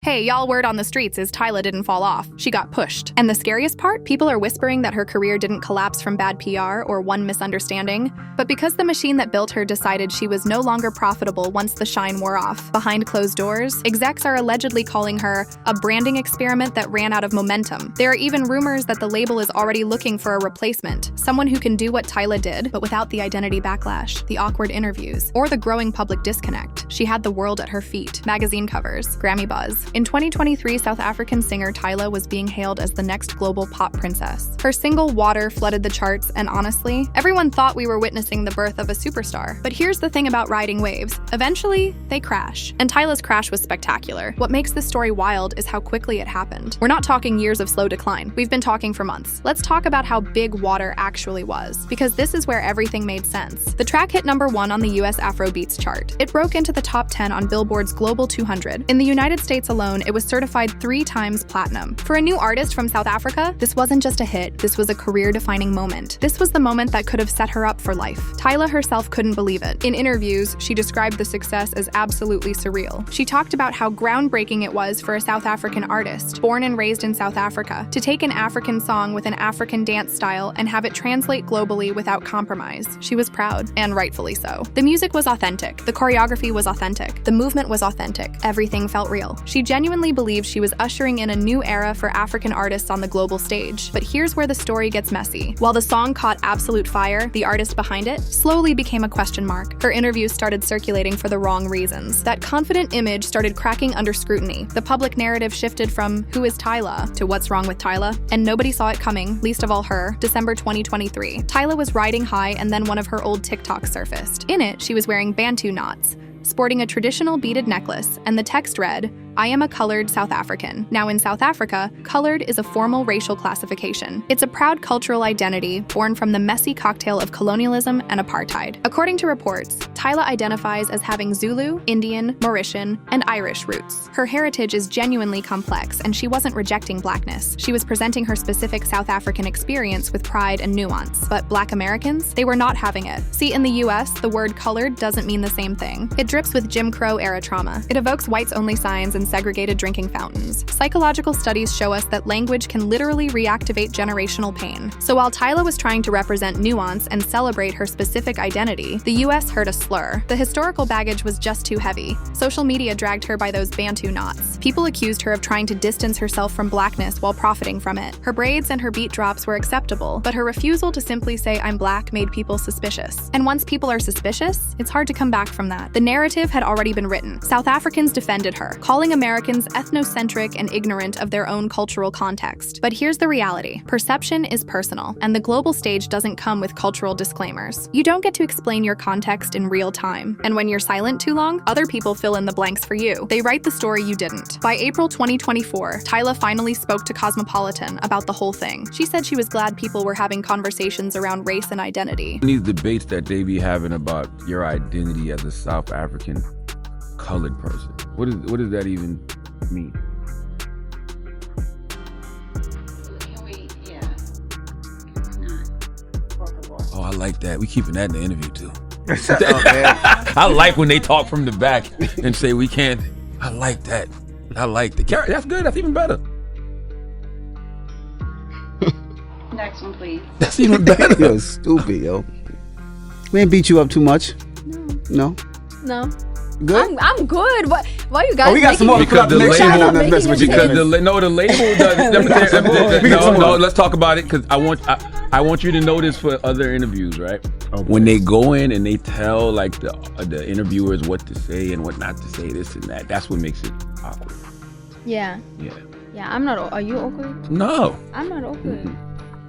Hey, y'all, word on the streets is Tyla didn't fall off. She got pushed. And the scariest part? People are whispering that her career didn't collapse from bad PR or one misunderstanding. But because the machine that built her decided she was no longer profitable once the shine wore off, behind closed doors, execs are allegedly calling her a branding experiment that ran out of momentum. There are even rumors that the label is already looking for a replacement, someone who can do what Tyla did, but without the identity backlash, the awkward interviews, or the growing public disconnect. She had the world at her feet, magazine covers, Grammy buzz. In 2023, South African singer Tyla was being hailed as the next global pop princess. Her single Water flooded the charts, and honestly, everyone thought we were witnessing the birth of a superstar. But here's the thing about riding waves. Eventually, they crash. And Tyla's crash was spectacular. What makes this story wild is how quickly it happened. We're not talking years of slow decline. We've been talking for months. Let's talk about how big Water actually was, because this is where everything made sense. The track hit #1 on the US Afrobeats chart. It broke into the top 10 on Billboard's Global 200. In the United States alone, it was certified 3 times platinum. For a new artist from South Africa, this wasn't just a hit, this was a career-defining moment. This was the moment that could have set her up for life. Tyla herself couldn't believe it. In interviews, she described the success as absolutely surreal. She talked about how groundbreaking it was for a South African artist, born and raised in South Africa, to take an African song with an African dance style and have it translate globally without compromise. She was proud, and rightfully so. The music was authentic, the choreography was authentic, the movement was authentic, everything felt real. She genuinely believed she was ushering in a new era for African artists on the global stage. But here's where the story gets messy. While the song caught absolute fire, the artist behind it slowly became a question mark. Her interviews started circulating for the wrong reasons. That confident image started cracking under scrutiny. The public narrative shifted from "Who is Tyla?" to "What's wrong with Tyla?" And nobody saw it coming, least of all her. December 2023. Tyla was riding high and then one of her old TikToks surfaced. In it, she was wearing Bantu knots, sporting a traditional beaded necklace, and the text read, "I am a colored South African." Now in South Africa, colored is a formal racial classification. It's a proud cultural identity born from the messy cocktail of colonialism and apartheid. According to reports, Tyla identifies as having Zulu, Indian, Mauritian, and Irish roots. Her heritage is genuinely complex, and she wasn't rejecting blackness. She was presenting her specific South African experience with pride and nuance. But Black Americans, they were not having it. See, in the US, the word colored doesn't mean the same thing. It drips with Jim Crow-era trauma. It evokes whites-only signs and segregated drinking fountains. Psychological studies show us that language can literally reactivate generational pain. So while Tyla was trying to represent nuance and celebrate her specific identity, the US heard a slur. The historical baggage was just too heavy. Social media dragged her by those Bantu knots. People accused her of trying to distance herself from blackness while profiting from it. Her braids and her beat drops were acceptable, but her refusal to simply say "I'm black" made people suspicious. And once people are suspicious, it's hard to come back from that. The narrative had already been written. South Africans defended her, calling Americans ethnocentric and ignorant of their own cultural context. But here's the reality. Perception is personal, and the global stage doesn't come with cultural disclaimers. You don't get to explain your context in real time. And when you're silent too long, other people fill in the blanks for you. They write the story you didn't. By April 2024, Tyla finally spoke to Cosmopolitan about the whole thing. She said she was glad people were having conversations around race and identity. These debates that they be having about your identity as a South African colored person. What does that even mean? Oh, I like that. We keeping that in the interview too. Oh, man. I like when they talk from the back and say we can't. I like that. I like that. That's good. That's even better. Next one, please. That's even better. Yo, stupid, yo. We ain't beat you up too much. No. Good? I'm good. Why you guys? Oh, we got some more Because the label, the label does. No, let's talk about it because I want you to know this for other interviews, right? Okay. When they go in and they tell like the interviewers what to say and what not to say, this and that. That's what makes it awkward. Yeah. Yeah. Yeah, I'm not. Are you awkward? No. I'm not awkward. Mm-mm.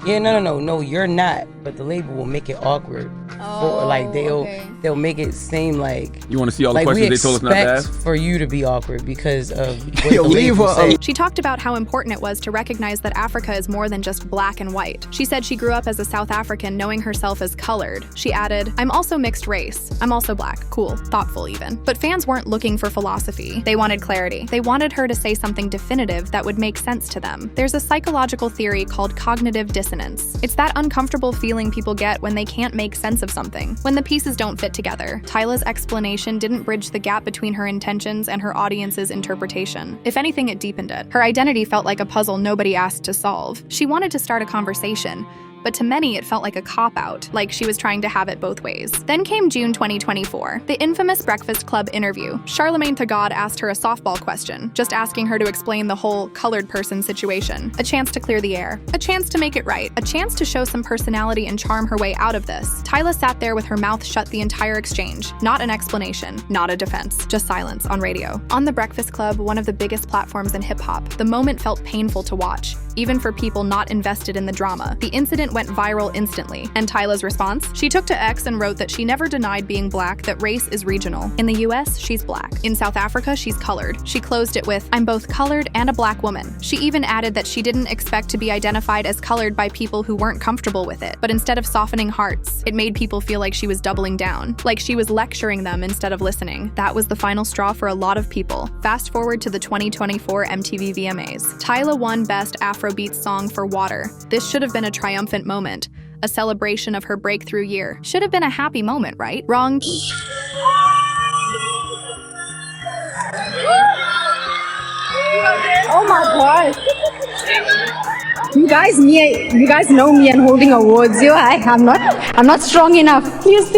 Yeah, no, you're not. But the label will make it awkward. Oh, Like okay. they'll make it seem like You want to see all the like we questions they told us not to expect ask? for you to be awkward because of what Yo, the leave label her say. She talked about how important it was to recognize that Africa is more than just black and white. She said she grew up as a South African knowing herself as colored. She added, "I'm also mixed race. I'm also black." Cool, thoughtful even. But fans weren't looking for philosophy. They wanted clarity. They wanted her to say something definitive that would make sense to them. There's a psychological theory called cognitive dissonance. It's that uncomfortable feeling people get when they can't make sense of of something. When the pieces don't fit together, Tyla's explanation didn't bridge the gap between her intentions and her audience's interpretation. If anything, it deepened it. Her identity felt like a puzzle nobody asked to solve. She wanted to start a conversation, but to many it felt like a cop-out, like she was trying to have it both ways. Then came June 2024, the infamous Breakfast Club interview. Charlamagne Tha God asked her a softball question, just asking her to explain the whole colored person situation. A chance to clear the air, a chance to make it right, a chance to show some personality and charm her way out of this. Tyla sat there with her mouth shut the entire exchange. Not an explanation, not a defense, just silence on radio. On The Breakfast Club, one of the biggest platforms in hip-hop, the moment felt painful to watch, even for people not invested in the drama. The incident went viral instantly. And Tyla's response? She took to X and wrote that she never denied being black, that race is regional. In the US, she's black. In South Africa, she's colored. She closed it with, I'm both colored and a black woman. She even added that she didn't expect to be identified as colored by people who weren't comfortable with it, but instead of softening hearts, it made people feel like she was doubling down, like she was lecturing them instead of listening. That was the final straw for a lot of people. Fast forward to the 2024 MTV VMAs. Tyla won Best Afrobeat Song for Water. This should have been a triumphant moment, a celebration of her breakthrough year. Should have been a happy moment, right? Wrong. Oh my god. You guys know me and holding awards. I'm not strong enough. Please.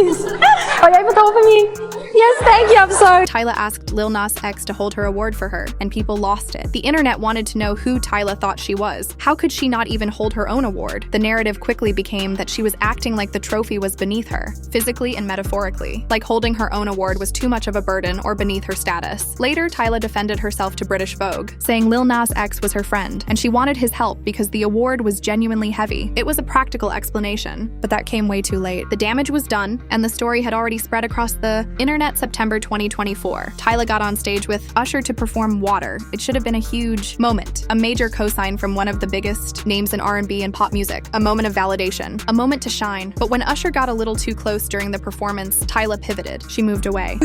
Are you able to help me? Yes, thank you, I'm sorry. Tyla asked Lil Nas X to hold her award for her, and people lost it. The internet wanted to know who Tyla thought she was. How could she not even hold her own award? The narrative quickly became that she was acting like the trophy was beneath her, physically and metaphorically. Like holding her own award was too much of a burden or beneath her status. Later, Tyla defended herself to British Vogue, saying Lil Nas X was her friend, and she wanted his help because the award was genuinely heavy. It was a practical explanation, but that came way too late. The damage was done, and the story had already spread across the internet. September 2024. Tyla got on stage with Usher to perform Water. It should have been a huge moment, a major cosign from one of the biggest names in R&B and pop music, a moment of validation, a moment to shine. But when Usher got a little too close during the performance, Tyla pivoted. She moved away.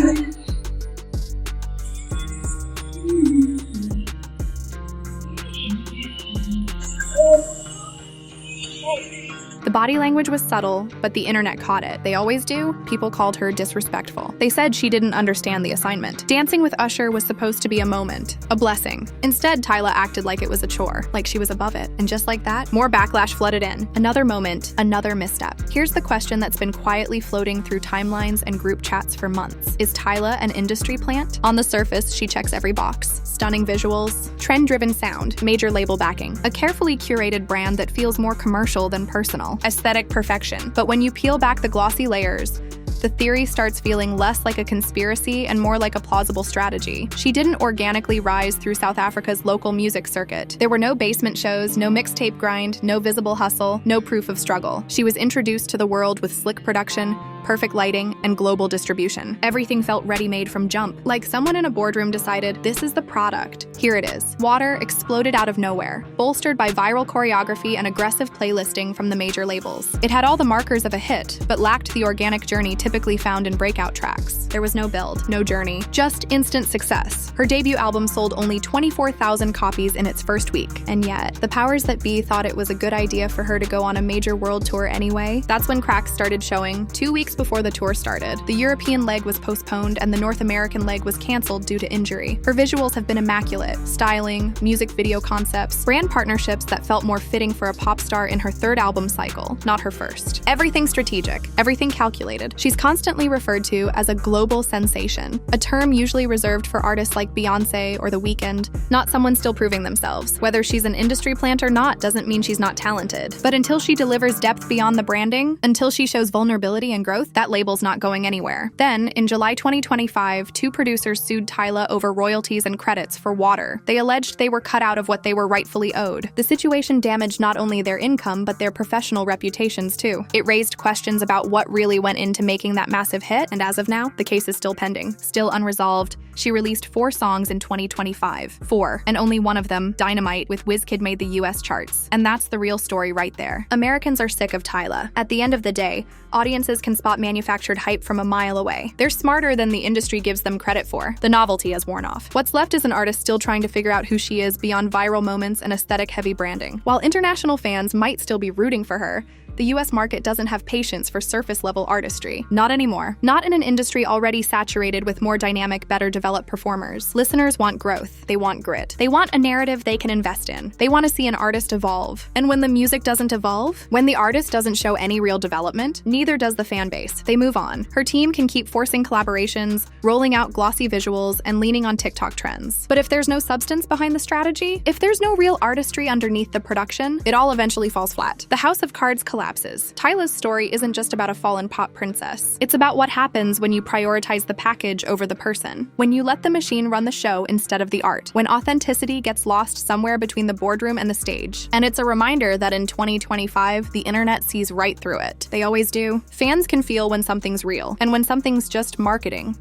The body language was subtle, but the internet caught it. They always do. People called her disrespectful. They said she didn't understand the assignment. Dancing with Usher was supposed to be a moment, a blessing. Instead, Tyla acted like it was a chore, like she was above it. And just like that, more backlash flooded in. Another moment, another misstep. Here's the question that's been quietly floating through timelines and group chats for months. Is Tyla an industry plant? On the surface, she checks every box. Stunning visuals, trend-driven sound, major label backing, a carefully curated brand that feels more commercial than personal. Aesthetic perfection. But when you peel back the glossy layers, the theory starts feeling less like a conspiracy and more like a plausible strategy. She didn't organically rise through South Africa's local music circuit. There were no basement shows, no mixtape grind, no visible hustle, no proof of struggle. She was introduced to the world with slick production, perfect lighting, and global distribution. Everything felt ready-made from jump, like someone in a boardroom decided, this is the product. Here it is. Water exploded out of nowhere, bolstered by viral choreography and aggressive playlisting from the major labels. It had all the markers of a hit, but lacked the organic journey typically found in breakout tracks. There was no build, no journey, just instant success. Her debut album sold only 24,000 copies in its first week, and yet, the powers that be thought it was a good idea for her to go on a major world tour anyway. That's when cracks started showing. 2 weeks before the tour started, the European leg was postponed and the North American leg was canceled due to injury. Her visuals have been immaculate. Styling, music video concepts, brand partnerships that felt more fitting for a pop star in her third album cycle, not her first. Everything strategic, everything calculated. She's constantly referred to as a global sensation, a term usually reserved for artists like Beyoncé or The Weeknd, not someone still proving themselves. Whether she's an industry plant or not doesn't mean she's not talented. But until she delivers depth beyond the branding, until she shows vulnerability and growth, that label's not going anywhere. Then, in July 2025, 2 producers sued Tyla over royalties and credits for Water. They alleged they were cut out of what they were rightfully owed. The situation damaged not only their income, but their professional reputations too. It raised questions about what really went into making that massive hit, and as of now, the case is still pending, still unresolved. She released 4 songs in 2025. 4, and only one of them, Dynamite, with WizKid made the US charts. And that's the real story right there. Americans are sick of Tyla. At the end of the day, audiences can spot manufactured hype from a mile away. They're smarter than the industry gives them credit for. The novelty has worn off. What's left is an artist still trying to figure out who she is beyond viral moments and aesthetic-heavy branding. While international fans might still be rooting for her, The US market doesn't have patience for surface-level artistry. Not anymore. Not in an industry already saturated with more dynamic, better developed performers. Listeners want growth. They want grit. They want a narrative they can invest in. They want to see an artist evolve. And when the music doesn't evolve, when the artist doesn't show any real development, neither does the fan base. They move on. Her team can keep forcing collaborations, rolling out glossy visuals, and leaning on TikTok trends. But if there's no substance behind the strategy, if there's no real artistry underneath the production, it all eventually falls flat. The house of cards collapses. Tyla's story isn't just about a fallen pop princess. It's about what happens when you prioritize the package over the person, when you let the machine run the show instead of the art, when authenticity gets lost somewhere between the boardroom and the stage. And it's a reminder that in 2025, the internet sees right through it. They always do. Fans can feel when something's real, and when something's just marketing.